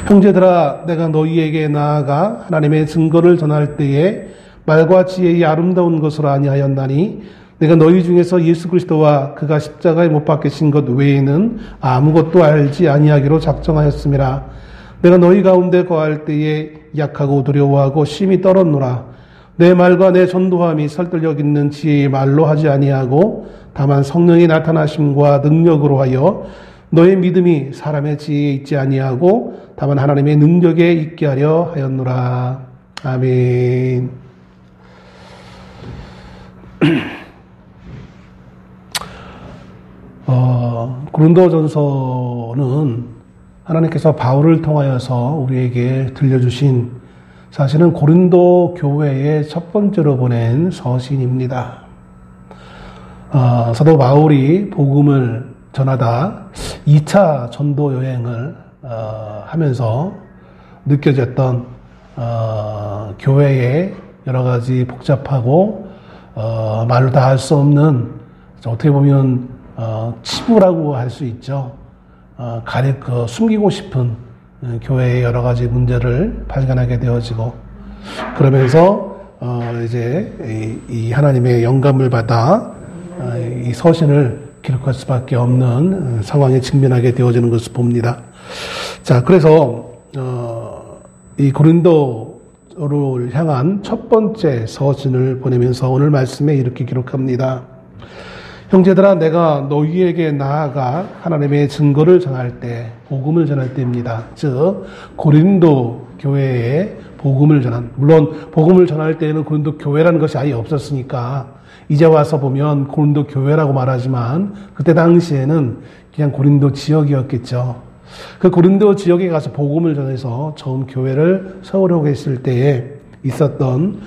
형제들아, 내가 너희에게 나아가 하나님의 증거를 전할 때에 말과 지혜의 아름다운 것으로 아니하였나니 내가 너희 중에서 예수 그리스도와 그가 십자가에 못 박히신 것 외에는 아무것도 알지 아니하기로 작정하였음이라. 내가 너희 가운데 거할 때에 약하고 두려워하고 심히 떨었노라. 내 말과 내 전도함이 설득력 있는 지혜의 말로 하지 아니하고 다만 성령의 나타나심과 능력으로 하여 너의 믿음이 사람의 지혜에 있지 아니하고 다만 하나님의 능력에 있게 하려 하였노라. 아멘. 고린도전서는 하나님께서 바울을 통하여서 우리에게 들려주신 사실은 고린도 교회의 첫 번째로 보낸 서신입니다. 사도 바울이 복음을 전하다 2차 전도 여행을 하면서 느껴졌던 교회의 여러 가지 복잡하고 말로 다 할 수 없는, 어떻게 보면 치부라고 할 수 있죠. 숨기고 싶은 교회의 여러 가지 문제를 발견하게 되어지고, 그러면서 이제 이 하나님의 영감을 받아 이 서신을 기록할 수밖에 없는 상황에 직면하게 되어지는 것을 봅니다. 자, 그래서 이 고린도를 향한 첫 번째 서신을 보내면서 오늘 말씀에 이렇게 기록합니다. 형제들아, 내가 너희에게 나아가 하나님의 증거를 전할 때, 복음을 전할 때입니다. 즉 고린도 교회에 복음을 전한, 물론 복음을 전할 때에는 고린도 교회라는 것이 아예 없었으니까 이제 와서 보면 고린도 교회라고 말하지만 그때 당시에는 그냥 고린도 지역이었겠죠. 그 고린도 지역에 가서 복음을 전해서 처음 교회를 세우려고 했을 때에 있었던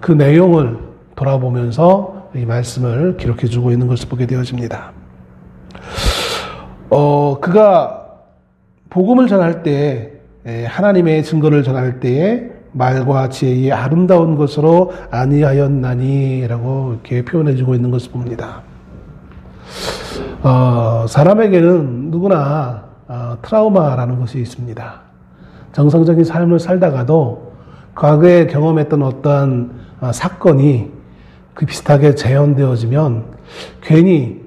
그 내용을 돌아보면서 이 말씀을 기록해주고 있는 것을 보게 되어집니다. 그가 복음을 전할 때, 하나님의 증거를 전할 때에 말과 지혜의 아름다운 것으로 아니하였나니 라고 이렇게 표현해주고 있는 것을 봅니다. 사람에게는 누구나 트라우마라는 것이 있습니다. 정상적인 삶을 살다가도 과거에 경험했던 어떠한 사건이 그 비슷하게 재현되어지면 괜히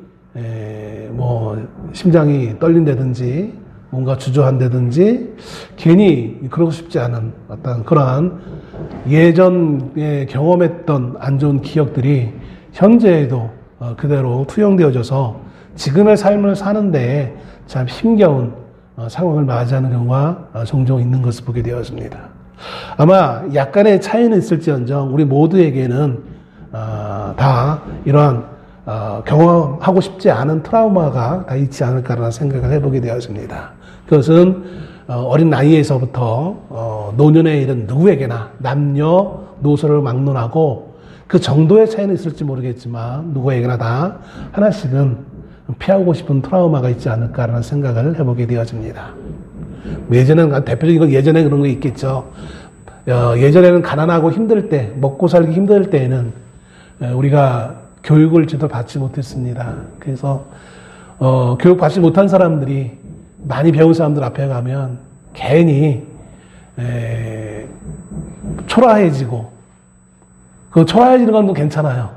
심장이 떨린다든지 뭔가 주저한다든지 괜히 그러고 싶지 않은 어떤 그러한 예전에 경험했던 안 좋은 기억들이 현재에도 그대로 투영되어져서 지금의 삶을 사는데 참 힘겨운 상황을 맞이하는 경우가 종종 있는 것을 보게 되었습니다. 아마 약간의 차이는 있을지언정 우리 모두에게는 다 이러한 경험하고 싶지 않은 트라우마가 다 있지 않을까라는 생각을 해보게 되었습니다. 그것은 어린 나이에서부터 노년에 이른 누구에게나 남녀노소를 막론하고 그 정도의 차이는 있을지 모르겠지만 누구에게나 다 하나씩은 피하고 싶은 트라우마가 있지 않을까라는 생각을 해보게 되어집니다. 예전에는 대표적인 건 예전에 그런 거 있겠죠. 예전에는 가난하고 힘들 때, 먹고 살기 힘들 때에는 우리가 교육을 제대로 받지 못했습니다. 그래서 교육 받지 못한 사람들이 많이 배운 사람들 앞에 가면 괜히 초라해지고, 그 초라해지는 건 뭐 괜찮아요.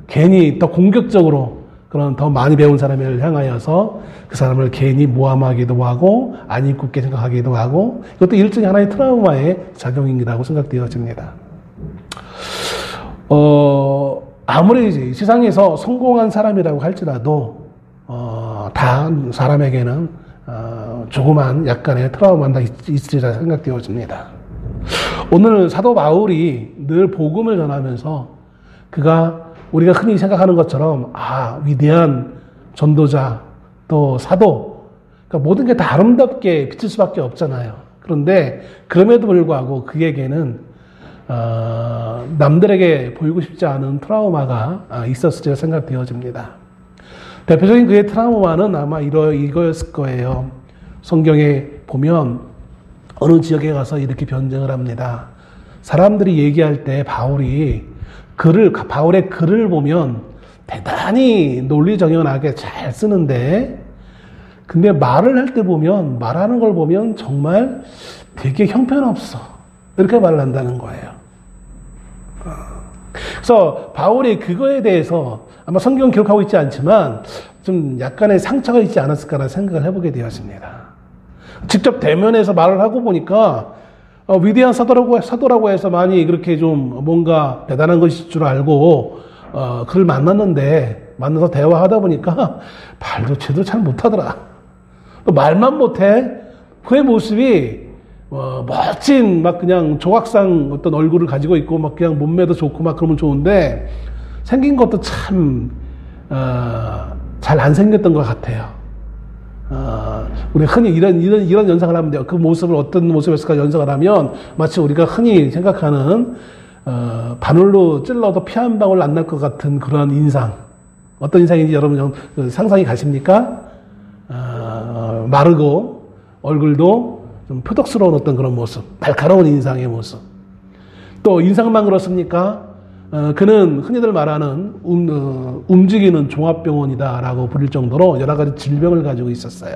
괜히 더 공격적으로 그런 더 많이 배운 사람을 향하여서 그 사람을 괜히 모함하기도 하고 안 이쁘게 생각하기도 하고, 이것도 일종의 하나의 트라우마의 작용이라고 생각되어집니다. 아무리 세상에서 성공한 사람이라고 할지라도 다 사람에게는 조그만 약간의 트라우마가 있으리라 생각되어집니다. 오늘 사도 바울이 늘 복음을 전하면서 그가 우리가 흔히 생각하는 것처럼 위대한 전도자 또 사도, 그러니까 모든 게 다 아름답게 비칠 수밖에 없잖아요. 그런데 그럼에도 불구하고 그에게는 남들에게 보이고 싶지 않은 트라우마가 있었으리라 생각되어집니다. 대표적인 그의 트라우마는 아마 이거였을 거예요. 성경에 보면 어느 지역에 가서 이렇게 변증을 합니다. 사람들이 얘기할 때 바울의 글을 보면 대단히 논리정연하게 잘 쓰는데 근데 말을 할 때 보면, 말하는 걸 보면 정말 되게 형편없어. 이렇게 말을 한다는 거예요. 그래서 바울이 그거에 대해서 아마 성경 기록하고 있지 않지만 좀 약간의 상처가 있지 않았을까라는 생각을 해보게 되었습니다. 직접 대면해서 말을 하고 보니까 위대한 사도라고 해서 많이 그렇게 좀 뭔가 대단한 것일 줄 알고 그를 만나서 대화하다 보니까 말도 제대로 잘 못하더라. 또 말만 못해. 그의 모습이 멋진 막 그냥 조각상 어떤 얼굴을 가지고 있고 막 그냥 몸매도 좋고 막 그러면 좋은데 생긴 것도 참 잘 안 생겼던 것 같아요. 우리 흔히 이런 연상을 하면 돼요. 그 모습을 어떤 모습이었을까 연상을 하면 마치 우리가 흔히 생각하는 바늘로 찔러도 피 한 방울 안 날 것 같은 그런 인상. 어떤 인상인지 여러분 상상이 가십니까? 마르고 얼굴도 좀 표독스러운 어떤 그런 모습, 날카로운 인상의 모습. 또 인상만 그렇습니까? 그는 흔히들 말하는 움직이는 종합병원이다라고 부를 정도로 여러 가지 질병을 가지고 있었어요.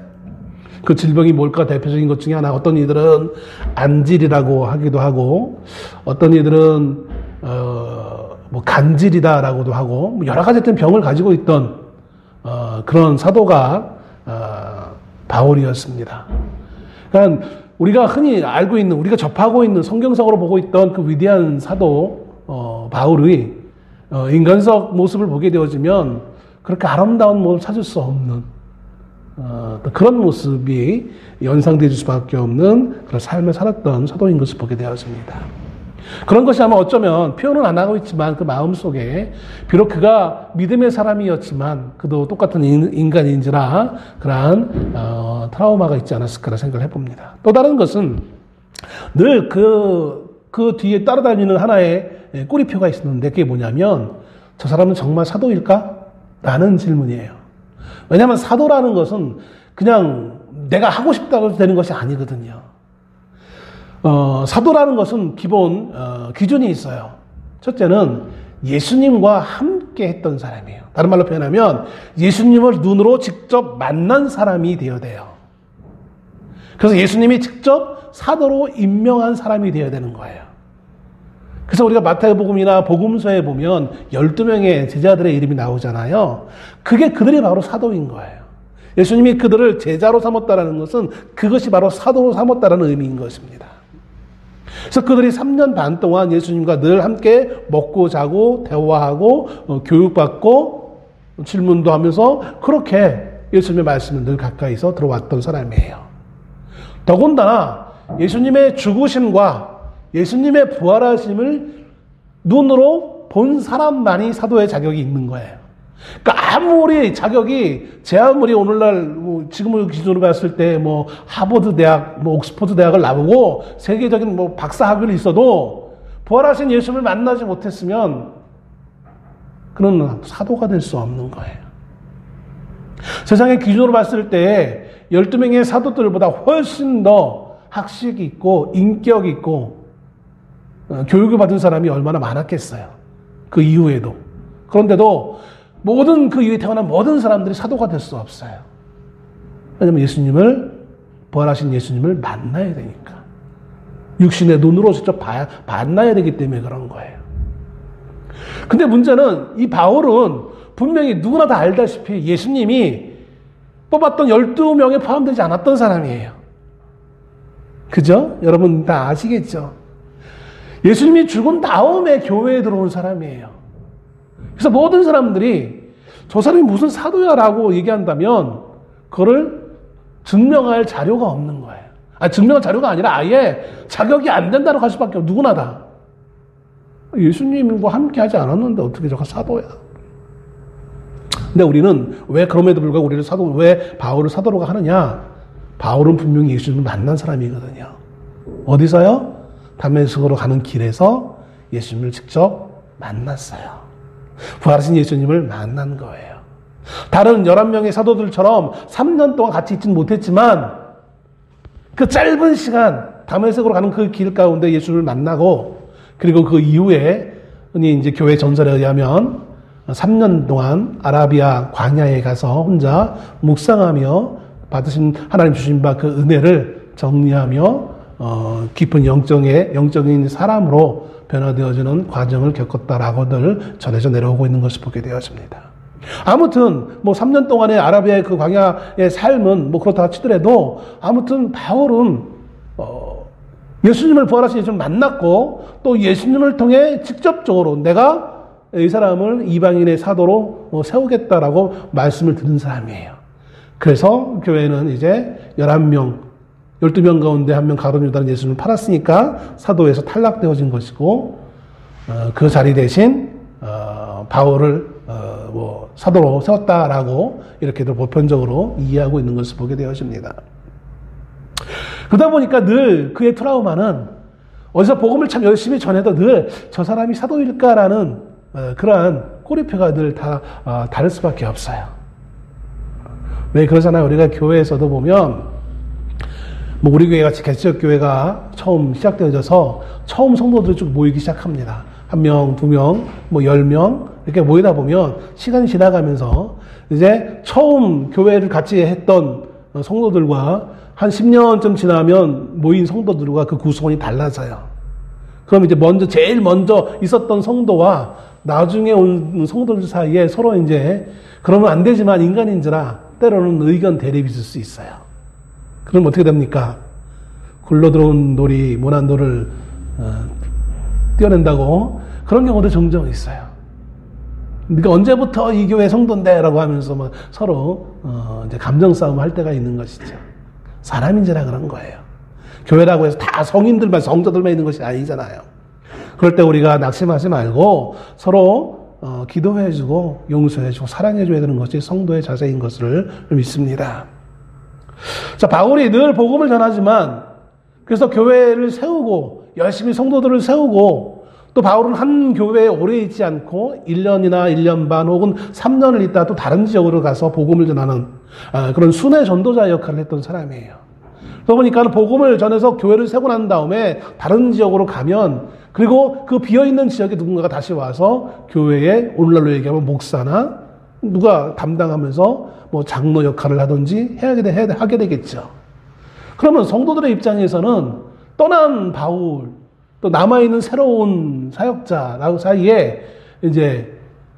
그 질병이 뭘까? 대표적인 것 중에 하나, 어떤 이들은 안질이라고 하기도 하고, 어떤 이들은 뭐 간질이다라고도 하고, 여러 가지 어떤 병을 가지고 있던 그런 사도가 바울이었습니다. 그러니까 우리가 흔히 알고 있는, 우리가 접하고 있는 성경상으로 보고 있던 그 위대한 사도 바울의 인간적 모습을 보게 되어지면 그렇게 아름다운 모습을 찾을 수 없는 그런 모습이 연상될 수밖에 없는 그런 삶을 살았던 사도인 것을 보게 되었습니다. 그런 것이 아마 어쩌면 표현은 안 하고 있지만 그 마음속에 비록 그가 믿음의 사람이었지만 그도 똑같은 인간인지라 그러한 트라우마가 있지 않았을까 생각을 해봅니다. 또 다른 것은 늘 그 뒤에 따라다니는 하나의 꼬리표가 있었는데 그게 뭐냐면 저 사람은 정말 사도일까? 라는 질문이에요. 왜냐하면 사도라는 것은 그냥 내가 하고 싶다고 되는 것이 아니거든요. 사도라는 것은 기본 기준이 있어요. 첫째는 예수님과 함께 했던 사람이에요. 다른 말로 표현하면 예수님을 눈으로 직접 만난 사람이 되어야 돼요. 그래서 예수님이 직접 사도로 임명한 사람이 되어야 되는 거예요. 그래서 우리가 마태복음이나 복음서에 보면 12명의 제자들의 이름이 나오잖아요. 그게 그들이 바로 사도인 거예요. 예수님이 그들을 제자로 삼았다는 것은 그것이 바로 사도로 삼았다는 의미인 것입니다. 그래서 그들이 3년 반 동안 예수님과 늘 함께 먹고 자고 대화하고 교육받고 질문도 하면서 그렇게 예수님의 말씀을 늘 가까이서 들어왔던 사람이에요. 더군다나 예수님의 죽으심과 예수님의 부활하심을 눈으로 본 사람만이 사도의 자격이 있는 거예요. 그러니까 아무리 자격이 제 아무리 오늘날 지금을 기준으로 봤을 때 하버드 대학, 옥스퍼드 대학을 나오고 세계적인 박사 학위를 있어도 부활하신 예수님을 만나지 못했으면 그는 사도가 될 수 없는 거예요. 세상의 기준으로 봤을 때 12명의 사도들보다 훨씬 더 학식이 있고 인격 있고 교육을 받은 사람이 얼마나 많았겠어요. 그 이후에도. 그런데도 모든 그 이후에 태어난 모든 사람들이 사도가 될 수 없어요. 왜냐하면 부활하신 예수님을 만나야 되니까. 육신의 눈으로 직접 만나야 되기 때문에 그런 거예요. 근데 문제는 이 바울은 분명히 누구나 다 알다시피 예수님이 뽑았던 12명에 포함되지 않았던 사람이에요. 그죠? 여러분 다 아시겠죠? 예수님이 죽은 다음에 교회에 들어온 사람이에요. 그래서 모든 사람들이 저 사람이 무슨 사도야라고 얘기한다면 그거를 증명할 자료가 없는 거예요. 증명할 자료가 아니라 아예 자격이 안 된다고 할 수밖에 없고 누구나 다. 예수님과 함께 하지 않았는데 어떻게 저가 사도야. 근데 우리는 왜 그럼에도 불구하고 왜 바울을 사도로 하느냐? 바울은 분명히 예수님을 만난 사람이거든요. 어디서요? 다메섹으로 가는 길에서 예수님을 직접 만났어요. 부활하신 예수님을 만난 거예요. 다른 11명의 사도들처럼 3년 동안 같이 있지는 못했지만 그 짧은 시간 다메섹으로 가는 그 길 가운데 예수를 만나고 그리고 그 이후에 흔히 이제 교회 전설에 의하면 3년 동안 아라비아 광야에 가서 혼자 묵상하며 받으신 하나님 주신 바 그 은혜를 정리하며 깊은 영적인 사람으로 변화되어지는 과정을 겪었다라고들 전해져 내려오고 있는 것을 보게 되어집니다. 아무튼 3년 동안의 아라비아의 그 광야의 삶은 그렇다 치더라도 아무튼 바울은 예수님을 부활하신 예수님을 만났고 또 예수님을 통해 직접적으로 내가 이 사람을 이방인의 사도로 세우겠다라고 말씀을 드린 사람이에요. 그래서 교회는 이제 11명, 12명 가운데 한 명 가룟 유다는 예수님을 팔았으니까 사도에서 탈락되어진 것이고 그 자리 대신 바울을 사도로 세웠다라고 이렇게도 보편적으로 이해하고 있는 것을 보게 되어집니다. 그러다 보니까 늘 그의 트라우마는 어디서 복음을 참 열심히 전해도 늘 저 사람이 사도일까라는 그러한 꼬리표가 늘 다 다를 수밖에 없어요. 왜 그러잖아요. 우리가 교회에서도 보면 우리 교회 같이 개척 교회가 처음 시작되어져서 처음 성도들이 쭉 모이기 시작합니다. 1명, 2명, 10명 이렇게 모이다 보면 시간이 지나가면서 이제 처음 교회를 같이 했던 성도들과 한 10년쯤 지나면 모인 성도들과 그 구성원이 달라져요. 그럼 이제 제일 먼저 있었던 성도와 나중에 온 성도들 사이에 서로 이제 그러면 안 되지만 인간인지라 때로는 의견 대립이 있을 수 있어요. 그럼 어떻게 됩니까? 굴러 들어온 돌이 모난 돌을 떼어낸다고 그런 경우도 종종 있어요. 네가 언제부터 이 교회 성도인데? 라고 하면서 서로 이제 감정 싸움을 할 때가 있는 것이죠. 사람인지라 그런 거예요. 교회라고 해서 다 성인들만, 성자들만 있는 것이 아니잖아요. 그럴 때 우리가 낙심하지 말고 서로 기도해주고 용서해주고 사랑해줘야 되는 것이 성도의 자세인 것을 믿습니다. 자, 바울이 늘 복음을 전하지만 그래서 교회를 세우고 열심히 성도들을 세우고 또 바울은 한 교회에 오래 있지 않고 1년이나 1년 반 혹은 3년을 있다 또 다른 지역으로 가서 복음을 전하는 그런 순회 전도자 역할을 했던 사람이에요. 그러다 보니까 복음을 전해서 교회를 세우고 난 다음에 다른 지역으로 가면 그리고 그 비어있는 지역에 누군가가 다시 와서 교회에 오늘날로 얘기하면 목사나 누가 담당하면서 장로 역할을 하든지 하게 되겠죠. 그러면 성도들의 입장에서는 떠난 바울 또 남아있는 새로운 사역자라고 사이에 이제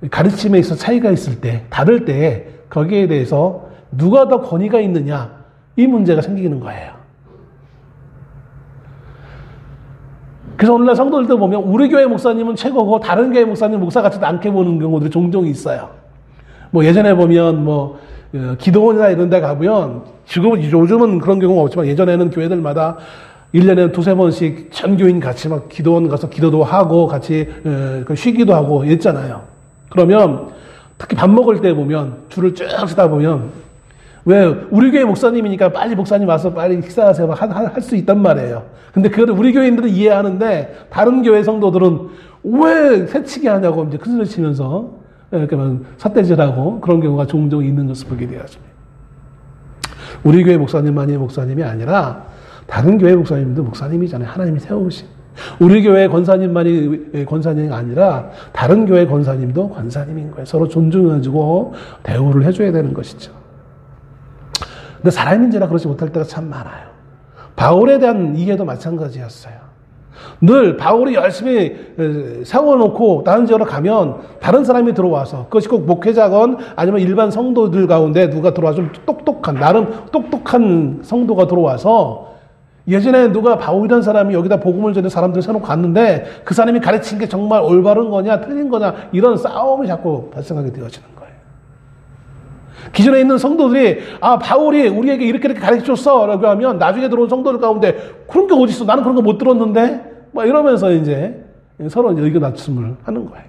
가르침에 있어 차이가 있을 때, 다를 때 거기에 대해서 누가 더 권위가 있느냐 이 문제가 생기는 거예요. 그래서 오늘날 성도들도 보면 우리 교회 목사님은 최고고 다른 교회 목사님 목사 같지도 않게 보는 경우들이 종종 있어요. 예전에 보면 기도원이나 이런 데 가보면 요즘은 그런 경우가 없지만 예전에는 교회들마다 1년에 2-3번씩 전 교인 같이 기도원 가서 기도도 하고 같이 쉬기도 하고 이랬잖아요. 그러면 특히 밥 먹을 때 보면 줄을 쭉 서다 보면 왜 우리 교회 목사님이니까 빨리 목사님 와서 빨리 식사하세요 할 수 있단 말이에요. 근데 그거를 우리 교인들은 이해하는데 다른 교회 성도들은 왜 새치기 하냐고 이제 큰소리 치면서 이렇게 삿대질하고 그런 경우가 종종 있는 것을 보게 되었습니다. 우리 교회 목사님만이 목사님이 아니라 다른 교회 목사님도 목사님이잖아요. 하나님이 세우신. 우리 교회 권사님만이 권사님이 아니라 다른 교회 권사님도 권사님인 거예요. 서로 존중해주고 대우를 해줘야 되는 것이죠. 근데 사람인지라 그러지 못할 때가 참 많아요. 바울에 대한 이해도 마찬가지였어요. 늘 바울이 열심히 세워놓고 다른 지역으로 가면 다른 사람이 들어와서 그것이 꼭 목회자건 아니면 일반 성도들 가운데 누가 들어와서 좀 나름 똑똑한 성도가 들어와서 예전에 누가 바울이라는 사람이 여기다 복음을 전해 사람들 세워놓고 갔는데 그 사람이 가르친 게 정말 올바른 거냐 틀린 거냐 이런 싸움이 자꾸 발생하게 되어지는 거예요. 기존에 있는 성도들이 바울이 우리에게 이렇게 가르쳐줬어 라고 하면 나중에 들어온 성도들 가운데 그런 게 어디 있어? 나는 그런 거 못 들었는데? 이러면서 이제 서로 이제 의견 다툼을 하는 거예요.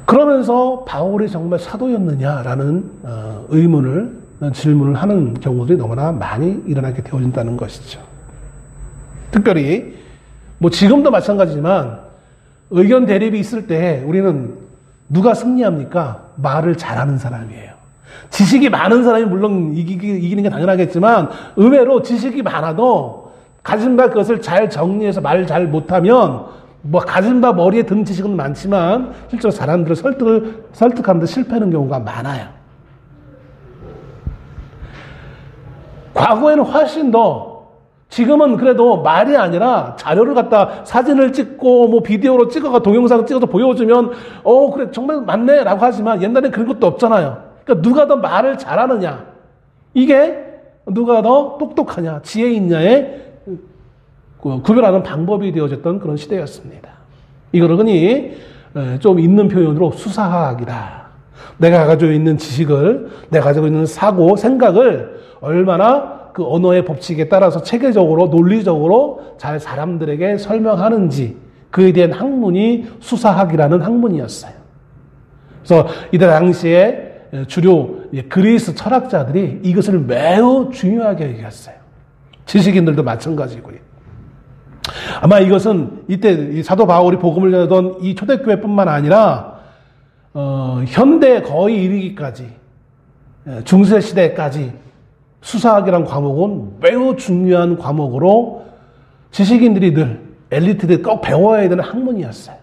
그러면서 바울이 정말 사도였느냐라는 질문을 하는 경우들이 너무나 많이 일어나게 되어진다는 것이죠. 특별히 지금도 마찬가지지만 의견 대립이 있을 때 우리는 누가 승리합니까? 말을 잘하는 사람이에요. 지식이 많은 사람이 물론 이기는 게 당연하겠지만 의외로 지식이 많아도 가진 바 그것을 잘 정리해서 말을 잘 못하면 뭐 가진 바 머리에 든 지식은 많지만 실제로 사람들을 설득하는 데 실패하는 경우가 많아요. 과거에는 훨씬 더, 지금은 그래도 말이 아니라 자료를 갖다 사진을 찍고 뭐 비디오로 찍어가 동영상 찍어서 보여주면 그래 정말 맞네 라고 하지만 옛날엔 그런 것도 없잖아요. 그러니까 누가 더 말을 잘하느냐, 이게 누가 더 똑똑하냐, 지혜 있냐의 구별하는 방법이 되어졌던 그런 시대였습니다. 이거를 흔히 좀 있는 표현으로 수사학이다. 내가 가지고 있는 지식을, 내가 가지고 있는 사고, 생각을 얼마나 그 언어의 법칙에 따라서 체계적으로, 논리적으로 잘 사람들에게 설명하는지, 그에 대한 학문이 수사학이라는 학문이었어요. 그래서 이때 당시에 주로 그리스 철학자들이 이것을 매우 중요하게 여겼어요. 지식인들도 마찬가지고요. 아마 이것은 이때 사도 바울이 복음을 전하던 이 초대교회뿐만 아니라 현대 거의 이르기까지, 중세 시대까지 수사학이라는 과목은 매우 중요한 과목으로 지식인들이 늘, 엘리트들이 꼭 배워야 되는 학문이었어요.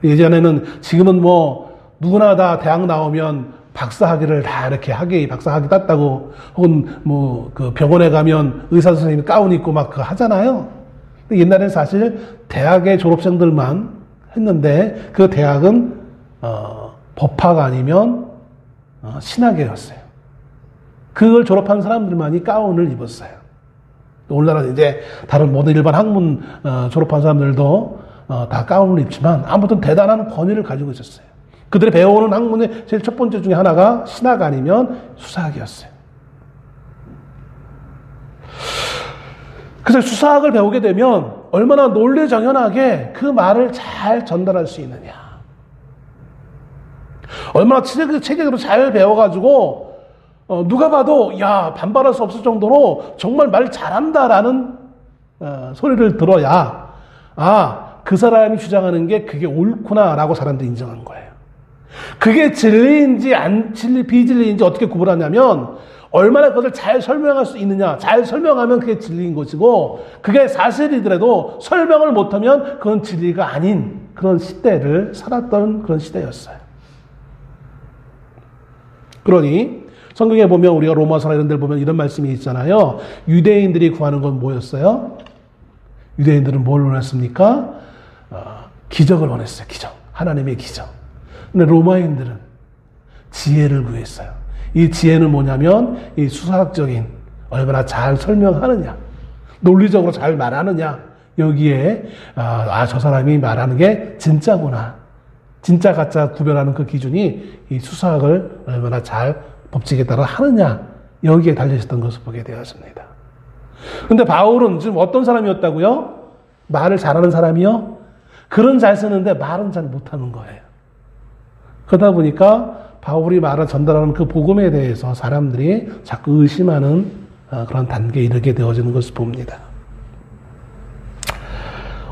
예전에는, 지금은 뭐 누구나 다 대학 나오면 박사학위를 다 이렇게 박사학위 땄다고, 혹은 뭐 그 병원에 가면 의사 선생님이 가운 입고 막 그거 하잖아요. 근데 옛날에는 사실 대학의 졸업생들만 했는데 그 대학은 법학 아니면 신학이었어요. 그걸 졸업한 사람들만이 가운을 입었어요. 오늘날은 이제 다른 모든 일반 학문 졸업한 사람들도 다 가운을 입지만 아무튼 대단한 권위를 가지고 있었어요. 그들이 배워오는 학문의 제일 첫 번째 중에 하나가 신학 아니면 수사학이었어요. 그래서 수사학을 배우게 되면 얼마나 논리정연하게 그 말을 잘 전달할 수 있느냐, 얼마나 체계적으로 잘 배워가지고 누가 봐도 야 반발할 수 없을 정도로 정말 말 잘한다라는 소리를 들어야 그 사람이 주장하는 게 그게 옳구나라고 사람들이 인정한 거예요. 그게 진리인지 비진리인지 어떻게 구분하냐면 얼마나 그것을 잘 설명할 수 있느냐, 잘 설명하면 그게 진리인 것이고, 그게 사실이더라도 설명을 못하면 그건 진리가 아닌 그런 시대를 살았던 그런 시대였어요. 그러니 성경에 보면, 우리가 로마서나 이런 데를 보면 이런 말씀이 있잖아요. 유대인들이 구하는 건 뭐였어요? 유대인들은 뭘 원했습니까? 기적을 원했어요. 기적. 하나님의 기적. 근데 로마인들은 지혜를 구했어요. 이 지혜는 뭐냐면 이 수사학적인, 얼마나 잘 설명하느냐, 논리적으로 잘 말하느냐, 여기에 저 사람이 말하는 게 진짜구나, 진짜 가짜 구별하는 그 기준이 이 수사학을 얼마나 잘 법칙에 따라 하느냐, 여기에 달려있었던 것을 보게 되었습니다. 근데 바울은 지금 어떤 사람이었다고요? 말을 잘하는 사람이요? 글은 잘 쓰는데 말은 잘 못하는 거예요. 그러다 보니까 바울이 말을 전달하는 그 복음에 대해서 사람들이 자꾸 의심하는 그런 단계에 이르게 되어지는 것을 봅니다.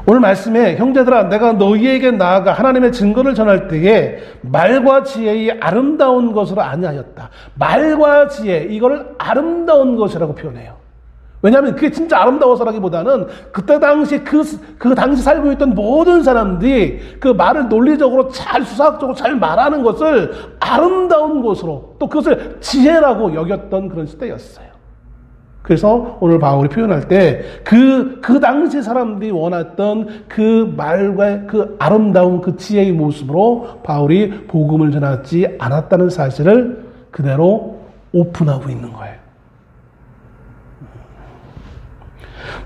오늘 말씀에 형제들아 내가 너희에게 나아가 하나님의 증거를 전할 때에 말과 지혜의 아름다운 것으로 아니하였다. 말과 지혜, 이거를 아름다운 것이라고 표현해요. 왜냐하면 그게 진짜 아름다워서라기보다는 그때 당시 그 당시 살고 있던 모든 사람들이 그 말을 논리적으로 잘, 수사학적으로 잘 말하는 것을 아름다운 것으로, 또 그것을 지혜라고 여겼던 그런 시대였어요. 그래서 오늘 바울이 표현할 때 그 당시 사람들이 원했던 그 말과 그 아름다운 그 지혜의 모습으로 바울이 복음을 전하지 않았다는 사실을 그대로 오픈하고 있는 거예요.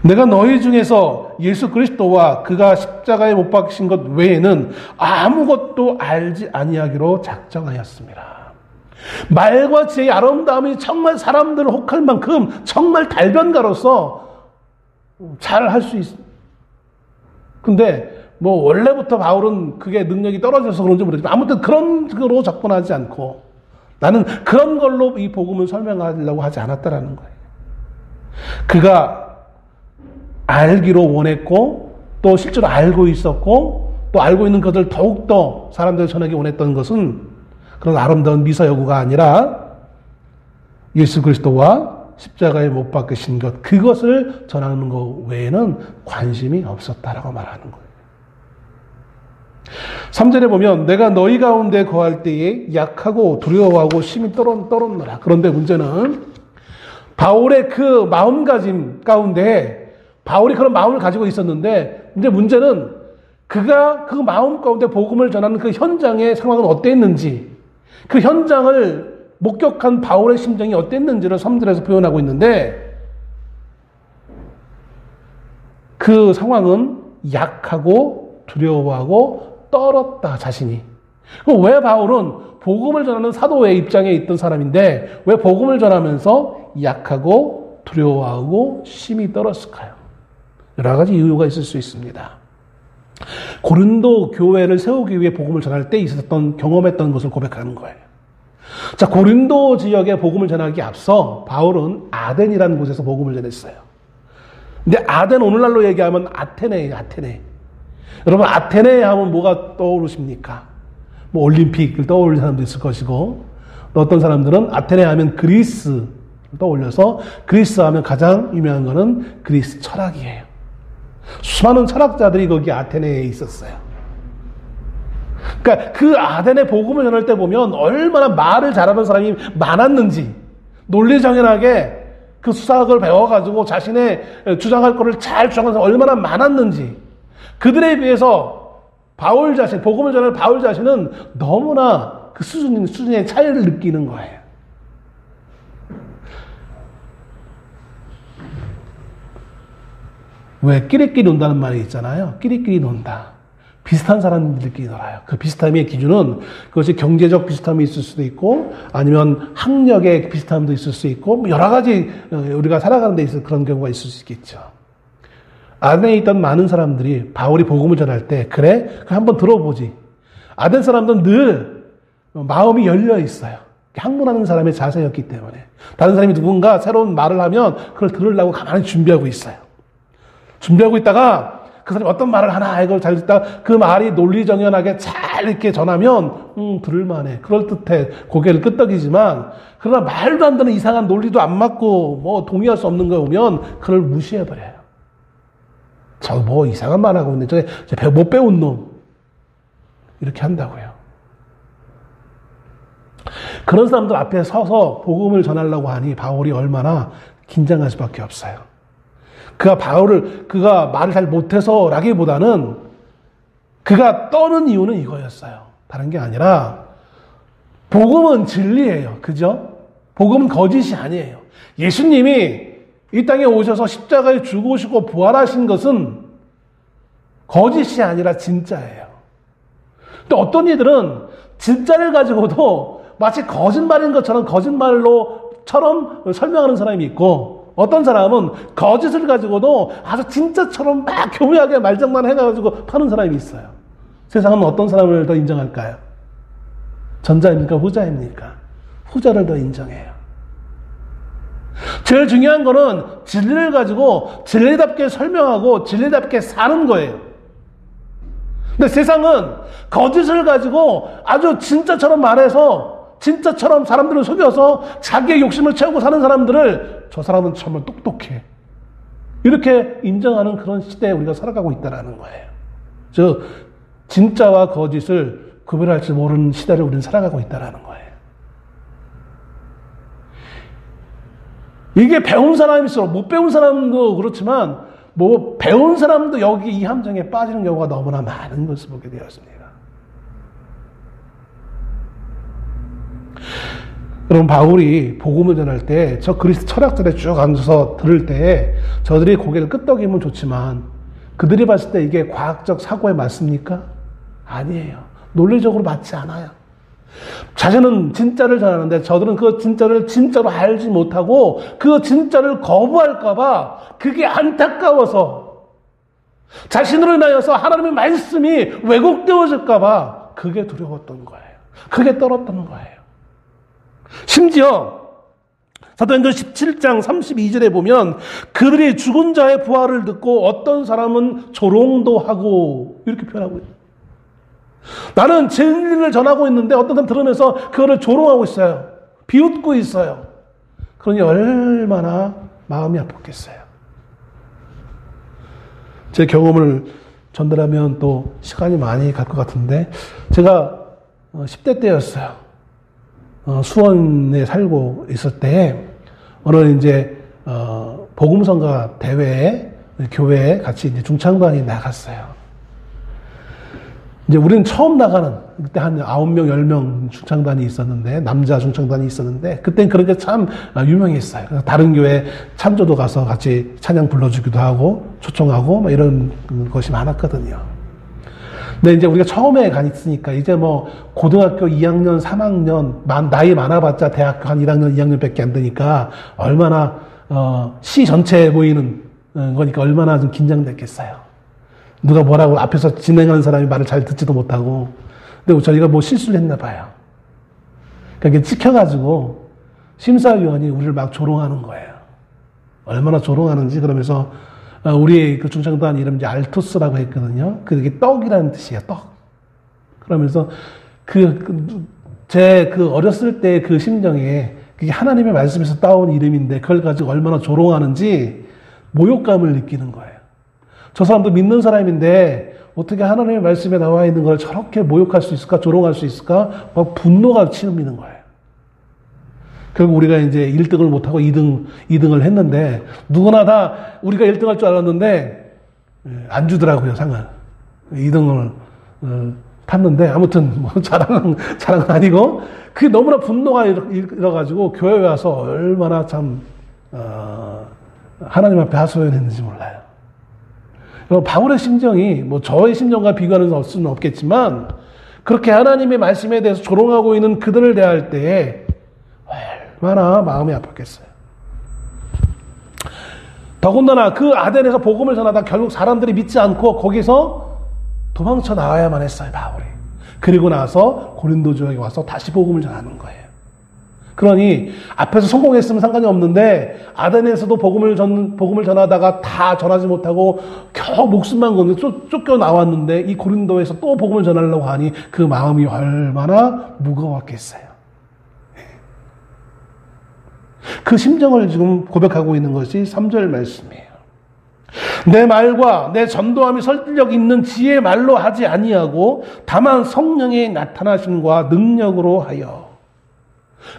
내가 너희 중에서 예수 그리스도와 그가 십자가에 못 박히신 것 외에는 아무것도 알지 아니하기로 작정하였습니다. 말과 지혜의 아름다움이 정말 사람들을 혹할 만큼 정말 달변가로서 잘 할 수 있습니다. 근데 뭐 원래부터 바울은 그게 능력이 떨어져서 그런지 모르지만 아무튼 그런 거로 접근하지 않고 나는 그런 걸로 이 복음을 설명하려고 하지 않았다라는 거예요. 그가 알기로 원했고 또 실제로 알고 있었고 또 알고 있는 것을 더욱더 사람들 전하기 원했던 것은 그런 아름다운 미사여구가 아니라 예수 그리스도와 십자가에 못 박히신 것, 그것을 전하는 것 외에는 관심이 없었다라고 말하는 거예요. 3절에 보면 내가 너희 가운데 거할 때에 약하고 두려워하고 심히 떨었노라. 그런데 문제는 바울의 그 마음가짐 가운데 바울이 그런 마음을 가지고 있었는데 이제 문제는 그가 그 마음 가운데 복음을 전하는 그 현장의 상황은 어땠는지, 그 현장을 목격한 바울의 심정이 어땠는지를 3절에서 표현하고 있는데 그 상황은 약하고 두려워하고 떨었다, 자신이. 그럼 왜 바울은 복음을 전하는 사도의 입장에 있던 사람인데 왜 복음을 전하면서 약하고 두려워하고 심히 떨었을까요? 여러 가지 이유가 있을 수 있습니다. 고린도 교회를 세우기 위해 복음을 전할 때 있었던 경험했던 것을 고백하는 거예요. 자, 고린도 지역에 복음을 전하기에 앞서 바울은 아덴이라는 곳에서 복음을 전했어요. 근데 아덴 오늘날로 얘기하면 아테네예요, 아테네. 여러분, 아테네 하면 뭐가 떠오르십니까? 뭐 올림픽을 떠올리는 사람도 있을 것이고, 또 어떤 사람들은 아테네 하면 그리스를 떠올려서 그리스 하면 가장 유명한 거는 그리스 철학이에요. 수많은 철학자들이 거기 아테네에 있었어요. 그러니까 그 아덴의 복음을 전할 때 보면 얼마나 말을 잘하는 사람이 많았는지, 논리정연하게 그 수학을 배워가지고 자신의 주장할 거를 잘 주장하는 사람이 얼마나 많았는지, 그들에 비해서 바울 자신, 복음을 전할 바울 자신은 너무나 그 수준의 차이를 느끼는 거예요. 왜 끼리끼리 논다는 말이 있잖아요. 끼리끼리 논다. 비슷한 사람들끼리 놀아요. 그 비슷함의 기준은 그것이 경제적 비슷함이 있을 수도 있고 아니면 학력의 비슷함도 있을 수 있고 여러 가지 우리가 살아가는 데 있어서 그런 경우가 있을 수 있겠죠. 아덴에 있던 많은 사람들이 바울이 복음을 전할 때 그래? 한번 들어보지. 아덴 사람들은 늘 마음이 열려 있어요. 학문하는 사람의 자세였기 때문에. 다른 사람이 누군가 새로운 말을 하면 그걸 들으려고 가만히 준비하고 있어요. 준비하고 있다가 그 사람이 어떤 말을 하나 이걸 잘 듣다가 그 말이 논리정연하게 잘 이렇게 전하면 들을만해. 그럴듯해. 고개를 끄덕이지만 그러나 말도 안 되는 이상한 논리도 안 맞고 뭐 동의할 수 없는 거 오면 그걸 무시해버려요. 저 뭐 이상한 말 하고 있네. 저 못 배운 놈. 이렇게 한다고요. 그런 사람들 앞에 서서 복음을 전하려고 하니 바울이 얼마나 긴장할 수밖에 없어요. 그가 말을 잘 못해서라기보다는 그가 떠는 이유는 이거였어요. 다른 게 아니라 복음은 진리예요. 그죠? 복음은 거짓이 아니에요. 예수님이 이 땅에 오셔서 십자가에 죽으시고 부활하신 것은 거짓이 아니라 진짜예요. 근데 어떤 이들은 진짜를 가지고도 마치 거짓말인 것처럼 거짓말로처럼 설명하는 사람이 있고 어떤 사람은 거짓을 가지고도 아주 진짜처럼 막 교묘하게 말장난 해가지고 파는 사람이 있어요. 세상은 어떤 사람을 더 인정할까요? 전자입니까? 후자입니까? 후자를 더 인정해요. 제일 중요한 거는 진리를 가지고 진리답게 설명하고 진리답게 사는 거예요. 근데 세상은 거짓을 가지고 아주 진짜처럼 말해서 진짜처럼 사람들을 속여서 자기의 욕심을 채우고 사는 사람들을 저 사람은 정말 똑똑해. 이렇게 인정하는 그런 시대에 우리가 살아가고 있다는 거예요. 진짜와 거짓을 구별할 줄 모르는 시대를 우리는 살아가고 있다는 거예요. 이게 배운 사람일수록 못 배운 사람도 그렇지만 뭐 배운 사람도 여기 이 함정에 빠지는 경우가 너무나 많은 것을 보게 되었습니다. 여러분, 바울이 복음을 전할 때 저 그리스 철학자들에 쭉 앉아서 들을 때 저들이 고개를 끄덕이면 좋지만 그들이 봤을 때 이게 과학적 사고에 맞습니까? 아니에요. 논리적으로 맞지 않아요. 자신은 진짜를 전하는데 저들은 그 진짜를 진짜로 알지 못하고 그 진짜를 거부할까봐 그게 안타까워서 자신으로 인하여서 하나님의 말씀이 왜곡되어질까봐 그게 두려웠던 거예요. 그게 떨었던 거예요. 심지어 사도행전 17장 32절에 보면 그들이 죽은 자의 부활을 듣고 어떤 사람은 조롱도 하고 이렇게 표현하고 있어요. 나는 진리를 전하고 있는데 어떤 사람 들으면서 그거를 조롱하고 있어요. 비웃고 있어요. 그러니 얼마나 마음이 아팠겠어요. 제 경험을 전달하면 또 시간이 많이 갈 것 같은데, 제가 10대 때였어요. 수원에 살고 있을 때, 어느 이제, 복음성가 대회에, 교회에 같이 이제 중창단이 나갔어요. 이제 우리는 처음 나가는, 그때 한 9명, 10명 중창단이 있었는데, 남자 중창단이 있었는데, 그땐 그런 게 참 유명했어요. 그래서 다른 교회 찬조도 가서 같이 찬양 불러주기도 하고, 초청하고, 뭐 이런 것이 많았거든요. 근데 이제 우리가 처음에 가있으니까, 이제 뭐, 고등학교 2학년, 3학년, 나이 많아봤자 대학교 한 1학년, 2학년밖에 안 되니까, 얼마나, 시 전체에 보이는 거니까 얼마나 좀 긴장됐겠어요. 누가 뭐라고 앞에서 진행하는 사람이 말을 잘 듣지도 못하고. 근데 저희가 뭐 실수를 했나 봐요. 그러니까 찍혀가지고 심사위원이 우리를 막 조롱하는 거예요. 얼마나 조롱하는지. 그러면서 우리 그 중창단 이름 이제 알토스라고 했거든요. 그게 떡이라는 뜻이에요. 떡. 그러면서 제 어렸을 때 그 심정에 그게 하나님의 말씀에서 따온 이름인데 그걸 가지고 얼마나 조롱하는지 모욕감을 느끼는 거예요. 저 사람도 믿는 사람인데 어떻게 하나님의 말씀에 나와 있는 걸 저렇게 모욕할 수 있을까? 조롱할 수 있을까? 막 분노가 치밀는 거예요. 결국 우리가 이제 1등을 못하고 2등을 했는데 누구나 다 우리가 1등 할 줄 알았는데 안 주더라고요, 상을. 2등을 탔는데 아무튼 뭐 자랑은 아니고 그게 너무나 분노가 일어가지고 교회에 와서 얼마나 참 하나님 앞에 하소연했는지 몰라요. 바울의 심정이 뭐 저의 심정과 비교하는 수는 없겠지만 그렇게 하나님의 말씀에 대해서 조롱하고 있는 그들을 대할 때에 얼마나 마음이 아팠겠어요. 더군다나 그 아덴에서 복음을 전하다 결국 사람들이 믿지 않고 거기서 도망쳐 나와야만 했어요, 바울이. 그리고 나서 고린도 지역에 와서 다시 복음을 전하는 거예요. 그러니 앞에서 성공했으면 상관이 없는데 아덴에서도 복음을 전하다가 다 전하지 못하고 겨우 목숨만 건데 쫓겨 나왔는데 이 고린도에서 또 복음을 전하려고 하니 그 마음이 얼마나 무거웠겠어요. 그 심정을 지금 고백하고 있는 것이 3절 말씀이에요. 내 말과 내 전도함이 설득력 있는 지혜의 말로 하지 아니하고 다만 성령의 나타나심과 능력으로 하여.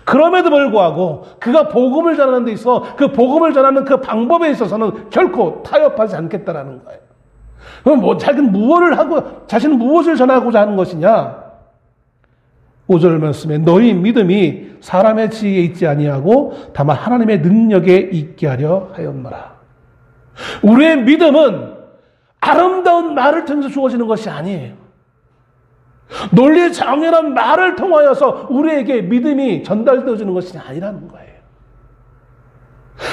그럼에도 불구하고 그가 복음을 전하는 데 있어 그 복음을 전하는 그 방법에 있어서는 결코 타협하지 않겠다라는 거예요. 그럼 뭐 자기는 자신은 무엇을 전하고자 하는 것이냐? 5절 말씀에 너희 믿음이 사람의 지혜에 있지 아니하고 다만 하나님의 능력에 있게 하려 하였노라. 우리의 믿음은 아름다운 말을 통해서 주어지는 것이 아니에요. 논리 정연한 말을 통하여서 우리에게 믿음이 전달되어지는 것이 아니라는 거예요.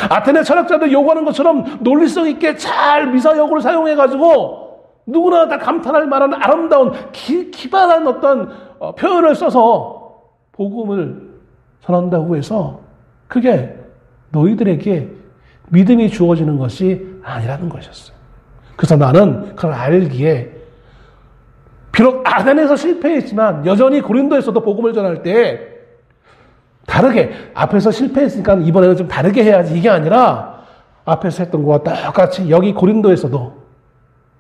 아테네 철학자들 요구하는 것처럼 논리성 있게 잘 미사여구를 사용해가지고 누구나 다 감탄할 만한 아름다운 기발한 어떤 표현을 써서 복음을 전한다고 해서 그게 너희들에게 믿음이 주어지는 것이 아니라는 것이었어요. 그래서 나는 그걸 알기에 비록 아덴에서 실패했지만 여전히 고린도에서도 복음을 전할 때 다르게 앞에서 실패했으니까 이번에는 좀 다르게 해야지 이게 아니라 앞에서 했던 것과 똑같이 여기 고린도에서도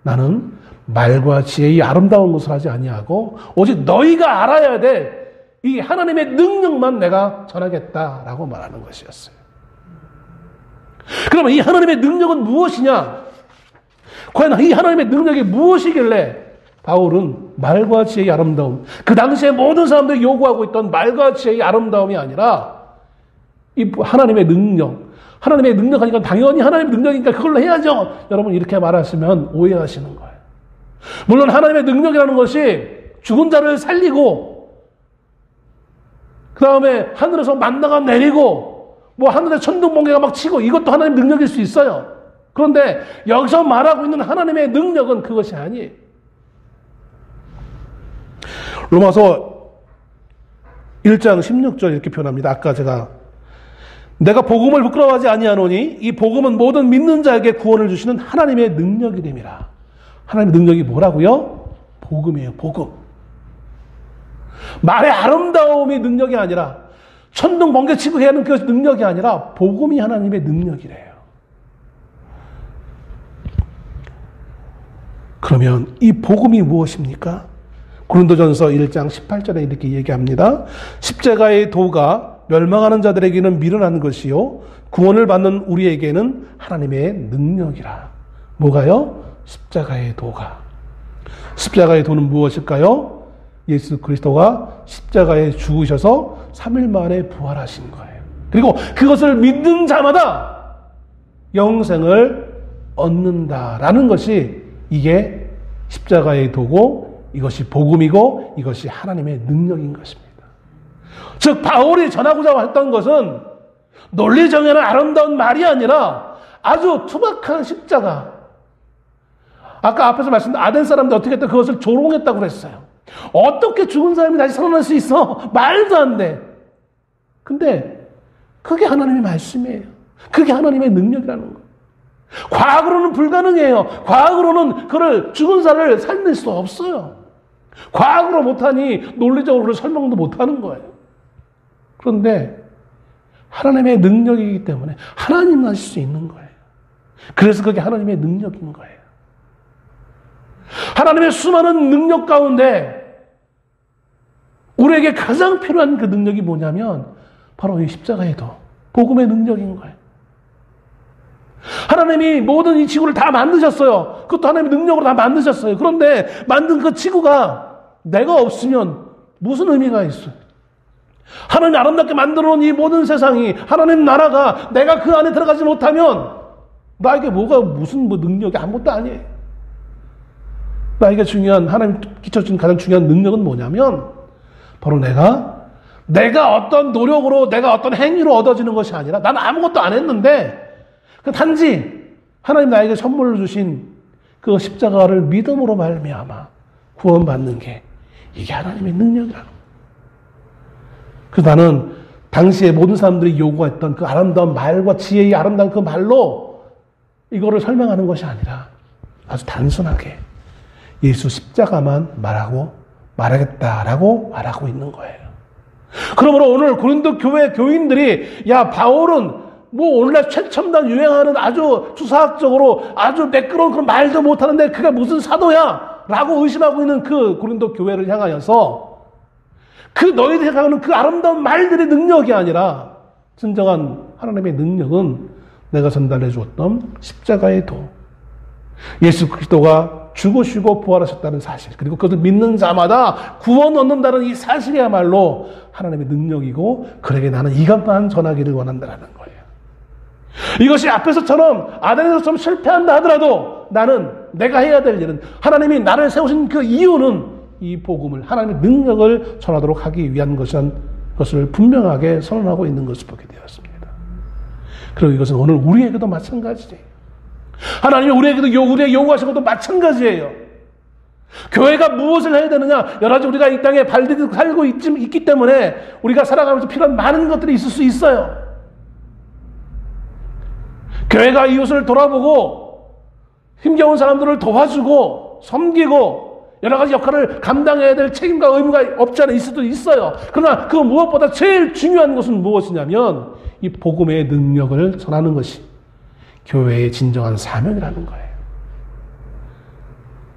나는 말과 지혜의 아름다운 것을 하지 아니하고 오직 너희가 알아야 될 이 하나님의 능력만 내가 전하겠다라고 말하는 것이었어요. 그러면 이 하나님의 능력은 무엇이냐? 과연 이 하나님의 능력이 무엇이길래 바울은 말과 지혜의 아름다움, 그 당시에 모든 사람들이 요구하고 있던 말과 지혜의 아름다움이 아니라 이 하나님의 능력 하니까 당연히 하나님의 능력이니까 그걸로 해야죠. 여러분 이렇게 말하시면 오해하시는 거예요. 물론 하나님의 능력이라는 것이 죽은 자를 살리고 그 다음에 하늘에서 만나가 내리고 뭐 하늘에 천둥번개가 막 치고 이것도 하나님의 능력일 수 있어요. 그런데 여기서 말하고 있는 하나님의 능력은 그것이 아니에요. 로마서 1장 16절 이렇게 표현합니다. 아까 내가 복음을 부끄러워하지 아니하노니 이 복음은 모든 믿는 자에게 구원을 주시는 하나님의 능력이됨이라. 하나님의 능력이 뭐라고요? 복음이에요. 복음. 말의 아름다움이 능력이 아니라 천둥 번개치고 해야 하는 그것이 능력이 아니라 복음이 하나님의 능력이래요. 그러면 이 복음이 무엇입니까? 고린도전서 1장 18절에 이렇게 얘기합니다. 십자가의 도가 멸망하는 자들에게는 미련한 것이요 구원을 받는 우리에게는 하나님의 능력이라. 뭐가요? 십자가의 도가. 십자가의 도는 무엇일까요? 예수 그리스도가 십자가에 죽으셔서 3일 만에 부활하신 거예요. 그리고 그것을 믿는 자마다 영생을 얻는다라는 것이 이게 십자가의 도고 이것이 복음이고 이것이 하나님의 능력인 것입니다. 즉 바울이 전하고자 했던 것은 논리정연한 아름다운 말이 아니라 아주 투박한 십자가. 아까 앞에서 말씀드린 아덴 사람들 어떻게 했다 그것을 조롱했다고 그랬어요. 어떻게 죽은 사람이 다시 살아날 수 있어? 말도 안 돼. 근데 그게 하나님의 말씀이에요. 그게 하나님의 능력이라는 거예요. 과학으로는 불가능해요. 과학으로는 그를 죽은 사람을 살릴 수 없어요. 과학으로 못하니 논리적으로 설명도 못하는 거예요. 그런데 하나님의 능력이기 때문에 하나님만 하실 수 있는 거예요. 그래서 그게 하나님의 능력인 거예요. 하나님의 수많은 능력 가운데 우리에게 가장 필요한 그 능력이 뭐냐면 바로 이 십자가의 도, 복음의 능력인 거예요. 하나님이 모든 이 지구를 다 만드셨어요. 그것도 하나님의 능력으로 다 만드셨어요. 그런데 만든 그 지구가 내가 없으면 무슨 의미가 있어요? 하나님이 아름답게 만들어놓은 이 모든 세상이 하나님 나라가 내가 그 안에 들어가지 못하면 나에게 무슨 능력이 아무것도 아니에요. 나에게 중요한 하나님 끼쳐준 가장 중요한 능력은 뭐냐면 바로 내가 어떤 노력으로 내가 어떤 행위로 얻어지는 것이 아니라 나는 아무것도 안 했는데 단지 하나님 나에게 선물로 주신 그 십자가를 믿음으로 말미암아 구원받는 게 이게 하나님의 능력이라는 거예요. 그래서 나는 당시에 모든 사람들이 요구했던 그 아름다운 말과 지혜의 아름다운 그 말로 이거를 설명하는 것이 아니라 아주 단순하게 예수 십자가만 말하겠다라고 말하고 있는 거예요. 그러므로 오늘 고린도 교회 교인들이 야 바울은 오늘날 최첨단 유행하는 아주 주사학적으로 아주 매끄러운 그런 말도 못하는데 그게 무슨 사도야? 라고 의심하고 있는 그 고린도 교회를 향하여서 그 너희들이 생각하는 그 아름다운 말들의 능력이 아니라 진정한 하나님의 능력은 내가 전달해 주었던 십자가의 도. 예수 그리스도가 죽으시고 부활하셨다는 사실, 그리고 그것을 믿는 자마다 구원 얻는다는 이 사실이야말로 하나님의 능력이고 그에게 나는 이것만 전하기를 원한다는 거예요. 이것이 앞에서처럼 아덴에서처럼 실패한다 하더라도 나는 내가 해야 될 일은 하나님이 나를 세우신 그 이유는 이 복음을 하나님의 능력을 전하도록 하기 위한 것을 분명하게 선언하고 있는 것을 보게 되었습니다. 그리고 이것은 오늘 우리에게도 마찬가지예요. 하나님이 우리에게도 우리에게 요구하신 것도 마찬가지예요. 교회가 무엇을 해야 되느냐? 여러 가지 우리가 이 땅에 발디디고 살고 있기 때문에 우리가 살아가면서 필요한 많은 것들이 있을 수 있어요. 교회가 이웃을 돌아보고 힘겨운 사람들을 도와주고 섬기고 여러 가지 역할을 감당해야 될 책임과 의무가 없지 않아 있을 수도 있어요. 그러나 그 무엇보다 제일 중요한 것은 무엇이냐면 이 복음의 능력을 전하는 것이 교회의 진정한 사명이라는 거예요.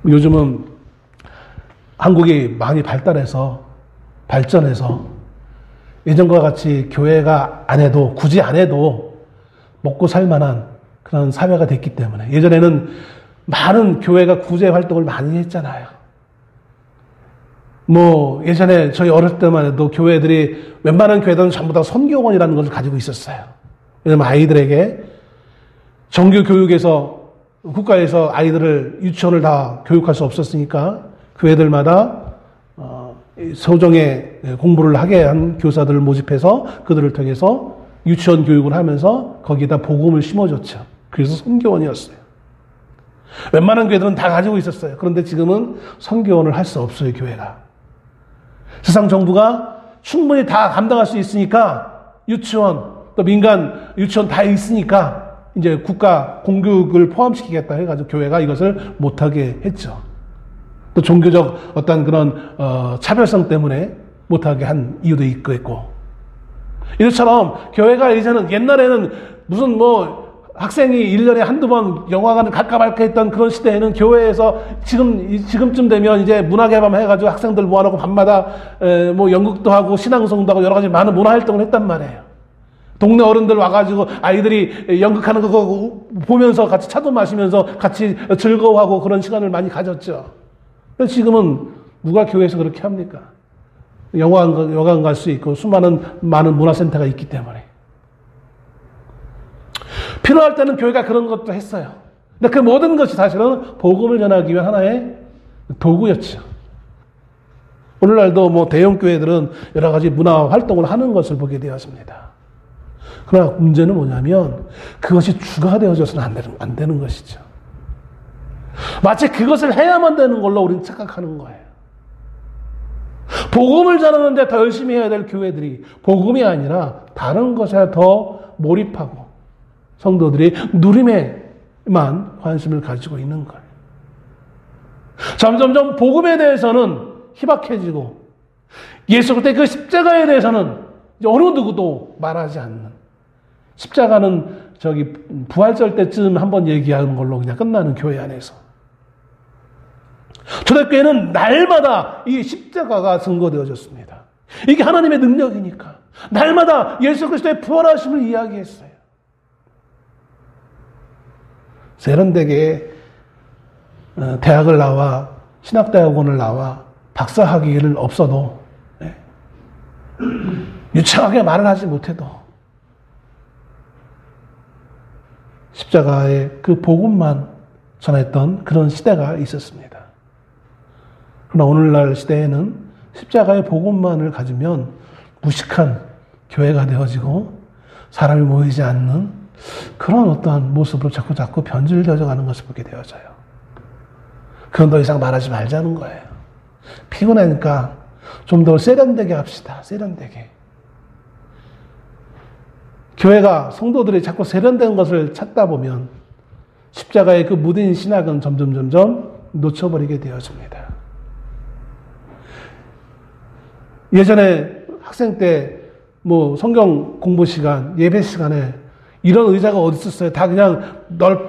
요즘은 한국이 많이 발전해서 예전과 같이 교회가 굳이 안 해도 먹고 살 만한 그런 사회가 됐기 때문에 예전에는 많은 교회가 구제 활동을 많이 했잖아요. 예전에 저희 어렸을 때만 해도 웬만한 교회들은 전부 다 선교원이라는 것을 가지고 있었어요. 왜냐면 아이들에게 정규 교육에서 국가에서 아이들을 유치원을 다 교육할 수 없었으니까 교회들마다 소정의 공부를 하게 한 교사들을 모집해서 그들을 통해서 유치원 교육을 하면서 거기에다 복음을 심어줬죠. 그래서 선교원이었어요. 웬만한 교회들은 다 가지고 있었어요. 그런데 지금은 선교원을 할 수 없어요, 교회가. 세상 정부가 충분히 다 감당할 수 있으니까 유치원, 또 민간 유치원 다 있으니까 이제 국가 공교육을 포함시키겠다 해가지고 교회가 이것을 못하게 했죠. 또 종교적 어떤 그런 차별성 때문에 못하게 한 이유도 있고. 이처럼 교회가 이제는 옛날에는 무슨 학생이 1년에 한두 번 영화관을 갈까 말까 했던 그런 시대에는 교회에서 지금쯤 되면 이제 문화개방 해가지고 학생들 모아놓고 밤마다 연극도 하고 신앙송도 하고 여러 가지 많은 문화활동을 했단 말이에요. 동네 어른들 와가지고 아이들이 연극하는 거 보면서 같이 차도 마시면서 같이 즐거워하고 그런 시간을 많이 가졌죠. 근데 지금은 누가 교회에서 그렇게 합니까? 영화관 갈 수 있고 많은 문화센터가 있기 때문에. 필요할 때는 교회가 그런 것도 했어요. 근데 그 모든 것이 사실은 복음을 전하기 위한 하나의 도구였죠. 오늘날도 대형 교회들은 여러 가지 문화 활동을 하는 것을 보게 되었습니다. 그러나 문제는 뭐냐면 그것이 주가 되어져서는 안 되는 것이죠. 마치 그것을 해야만 되는 걸로 우리는 착각하는 거예요. 복음을 전하는데 더 열심히 해야 될 교회들이 복음이 아니라 다른 것에 더 몰입하고 성도들이 누림에만 관심을 가지고 있는 거예요. 점점점 복음에 대해서는 희박해지고 예수 그리스도의 그 십자가에 대해서는 어느 누구도 말하지 않는, 십자가는 부활절 때쯤 한번 얘기하는 걸로 그냥 끝나는 교회 안에서, 초대교회는 날마다 이 십자가가 증거되어졌습니다. 이게 하나님의 능력이니까 날마다 예수 그리스도의 부활하심을 이야기했어요. 세련되게 대학을 나와 신학대학원을 나와 박사학위를 없어도 유창하게 말을 하지 못해도 십자가의 그 복음만 전했던 그런 시대가 있었습니다. 그러나 오늘날 시대에는 십자가의 복음만을 가지면 무식한 교회가 되어지고 사람이 모이지 않는 그런 어떠한 모습으로 자꾸 변질되어져 가는 것을 보게 되어져요. 그건 더 이상 말하지 말자는 거예요. 피곤하니까 좀 더 세련되게 합시다. 세련되게. 교회가, 성도들이 자꾸 세련된 것을 찾다 보면 십자가의 그 무딘 신학은 점점 놓쳐버리게 되어집니다. 예전에 학생 때 성경 공부 시간, 예배 시간에 이런 의자가 어디 있었어요? 다 그냥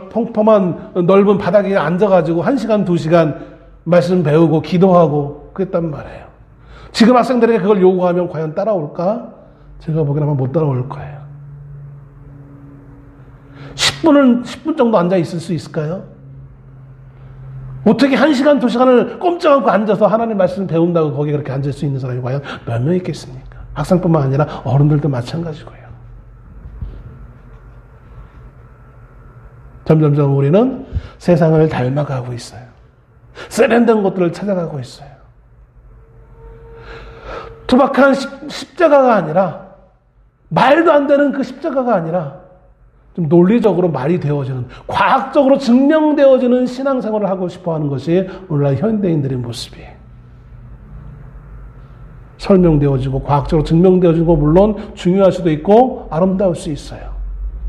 펑펑한 넓은 바닥에 앉아가지고 1시간, 2시간 말씀 배우고 기도하고 그랬단 말이에요. 지금 학생들에게 그걸 요구하면 과연 따라올까? 제가 보기에는 아마 못 따라올 거예요. 10분 정도 앉아 있을 수 있을까요? 어떻게 1시간, 2시간을 꼼짝 않고 앉아서 하나님 말씀을 배운다고 거기에 그렇게 앉을 수 있는 사람이 과연 몇 명 있겠습니까? 학생뿐만 아니라 어른들도 마찬가지고요. 점점점 우리는 세상을 닮아가고 있어요. 세련된 것들을 찾아가고 있어요. 투박한 십자가가 아니라, 말도 안 되는 그 십자가가 아니라 좀 논리적으로 말이 되어지는, 과학적으로 증명되어지는 신앙생활을 하고 싶어하는 것이 오늘날 현대인들의 모습이에요. 설명되어지고 과학적으로 증명되어지고 물론 중요할 수도 있고 아름다울 수 있어요.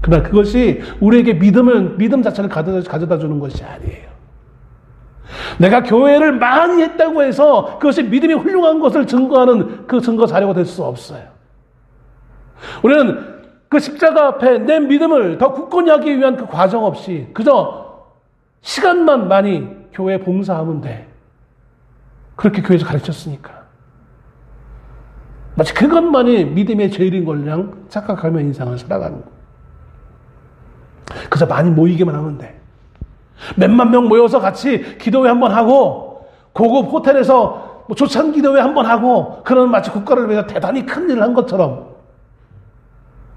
그러나 그것이 우리에게 믿음 자체를 가져다 주는 것이 아니에요. 내가 교회를 많이 했다고 해서 그것이 믿음이 훌륭한 것을 증거하는 그 증거 자료가 될 수 없어요. 우리는 그 십자가 앞에 내 믿음을 더 굳건히 하기 위한 그 과정 없이 그저 시간만 많이 교회에 봉사하면 돼. 그렇게 교회에서 가르쳤으니까. 마치 그것만이 믿음의 제일인 걸 그냥 착각하며 인생을 살아가는 거. 그래서 많이 모이기만 하면 돼. 몇만 명 모여서 같이 기도회 한번 하고 고급 호텔에서 조찬 기도회 한번 하고 그런 마치 국가를 위해서 대단히 큰 일을 한 것처럼.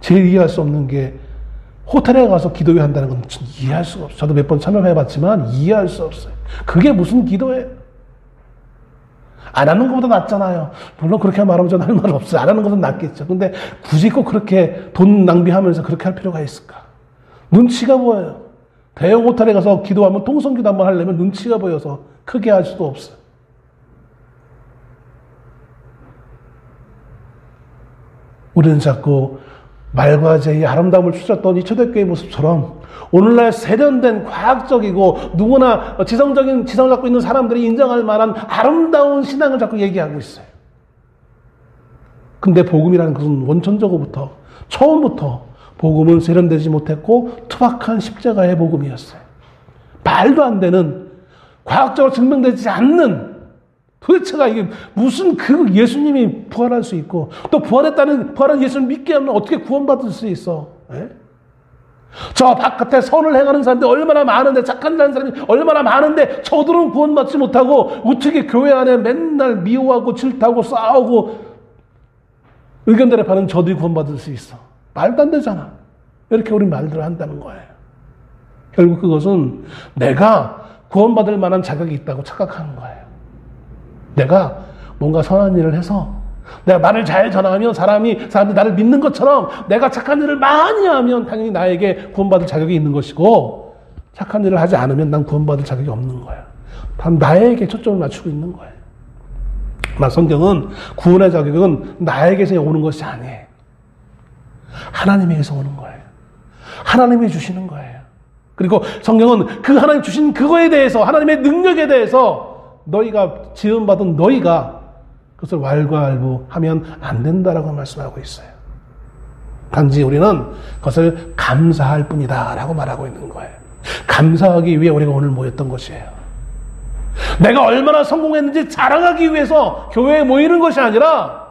제일 이해할 수 없는 게 호텔에 가서 기도회 한다는 건 이해할 수가 없어요. 저도 몇 번 참여해봤지만 이해할 수 없어요. 그게 무슨 기도회? 안 하는 것보다 낫잖아요. 물론 그렇게 말하면 저는 할 말 없어요. 안 하는 것은 낫겠죠. 근데 굳이 꼭 그렇게 돈 낭비하면서 그렇게 할 필요가 있을까? 눈치가 보여요. 대형 호텔에 가서 기도하면 통성기도 한번 하려면 눈치가 보여서 크게 할 수도 없어요. 우리는 자꾸 말과 제의 아름다움을 추렸던 이 초대교회의 모습처럼 오늘날 세련된 과학적이고 누구나 지성을 갖고 있는 사람들이 인정할 만한 아름다운 신앙을 자꾸 얘기하고 있어요. 근데 복음이라는 것은 원천적으로부터 처음부터 복음은 세련되지 못했고 투박한 십자가의 복음이었어요. 말도 안 되는, 과학적으로 증명되지 않는, 도대체가 이게 무슨 그 예수님이 부활할 수 있고 또 부활한 예수를 믿게 하면 어떻게 구원받을 수 있어? 에? 저 바깥에 선을 행하는 사람들 얼마나 많은데, 착한 사람이 얼마나 많은데 저들은 구원받지 못하고 어떻게 교회 안에 맨날 미워하고 질타하고 싸우고 의견 대립하는 저들이 구원받을 수 있어? 말도 안 되잖아. 이렇게 우리 말들을 한다는 거예요. 결국 그것은 내가 구원받을 만한 자격이 있다고 착각하는 거예요. 내가 뭔가 선한 일을 해서 내가 말을 잘 전하면 사람들이 나를 믿는 것처럼 내가 착한 일을 많이 하면 당연히 나에게 구원받을 자격이 있는 것이고, 착한 일을 하지 않으면 난 구원받을 자격이 없는 거야. 단 나에게 초점을 맞추고 있는 거예요. 성경은 구원의 자격은 나에게서 오는 것이 아니에요. 하나님에게서 오는 거예요. 하나님이 주시는 거예요. 그리고 성경은 그 하나님 주신 그거에 대해서, 하나님의 능력에 대해서 너희가 지음받은 너희가 그것을 왈가왈부하면 안 된다라고 말씀하고 있어요. 단지 우리는 그것을 감사할 뿐이다 라고 말하고 있는 거예요. 감사하기 위해 우리가 오늘 모였던 것이에요. 내가 얼마나 성공했는지 자랑하기 위해서 교회에 모이는 것이 아니라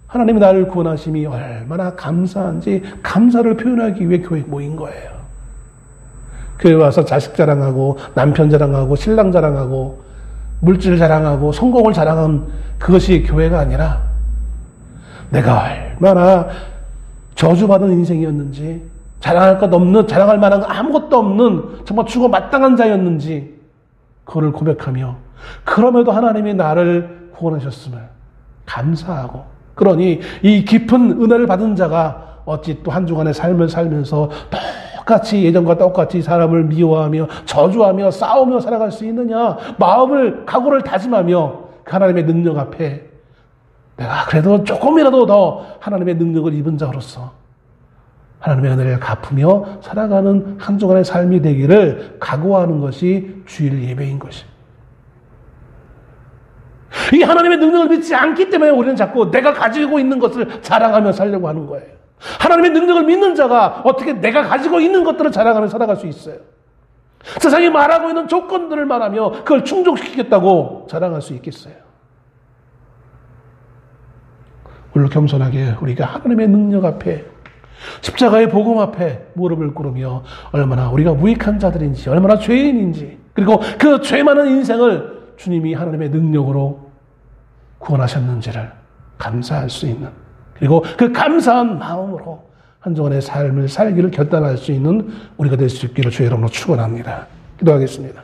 하나님이 나를 구원하심이 얼마나 감사한지 감사를 표현하기 위해 교회에 모인 거예요. 교회에 와서 자식 자랑하고 남편 자랑하고 신랑 자랑하고 물질 자랑하고 성공을 자랑하는 그것이 교회가 아니라 내가 얼마나 저주받은 인생이었는지, 자랑할 것 없는, 자랑할 만한 아무것도 없는 정말 죽어 마땅한 자였는지 그거를 고백하며, 그럼에도 하나님이 나를 구원하셨음을 감사하고, 그러니 이 깊은 은혜를 받은 자가 어찌 또 한 주간의 삶을 살면서 똑같이 예전과 똑같이 사람을 미워하며 저주하며 싸우며 살아갈 수 있느냐, 각오를 다짐하며 그 하나님의 능력 앞에 내가 그래도 조금이라도 더 하나님의 능력을 입은 자로서 하나님의 은혜를 갚으며 살아가는 한 주간의 삶이 되기를 각오하는 것이 주일 예배인 것입니다. 이 하나님의 능력을 믿지 않기 때문에 우리는 자꾸 내가 가지고 있는 것을 자랑하며 살려고 하는 거예요. 하나님의 능력을 믿는 자가 어떻게 내가 가지고 있는 것들을 자랑하며 살아갈 수 있어요? 세상이 말하고 있는 조건들을 말하며 그걸 충족시키겠다고 자랑할 수 있겠어요? 오늘 겸손하게 우리가 하나님의 능력 앞에, 십자가의 복음 앞에 무릎을 꿇으며 얼마나 우리가 무익한 자들인지, 얼마나 죄인인지, 그리고 그 죄 많은 인생을 주님이 하나님의 능력으로 구원하셨는지를 감사할 수 있는, 그리고 그 감사한 마음으로 한 주간의 삶을 살기를 결단할 수 있는 우리가 될 수 있기를 주의 이름으로 축원합니다. 기도하겠습니다.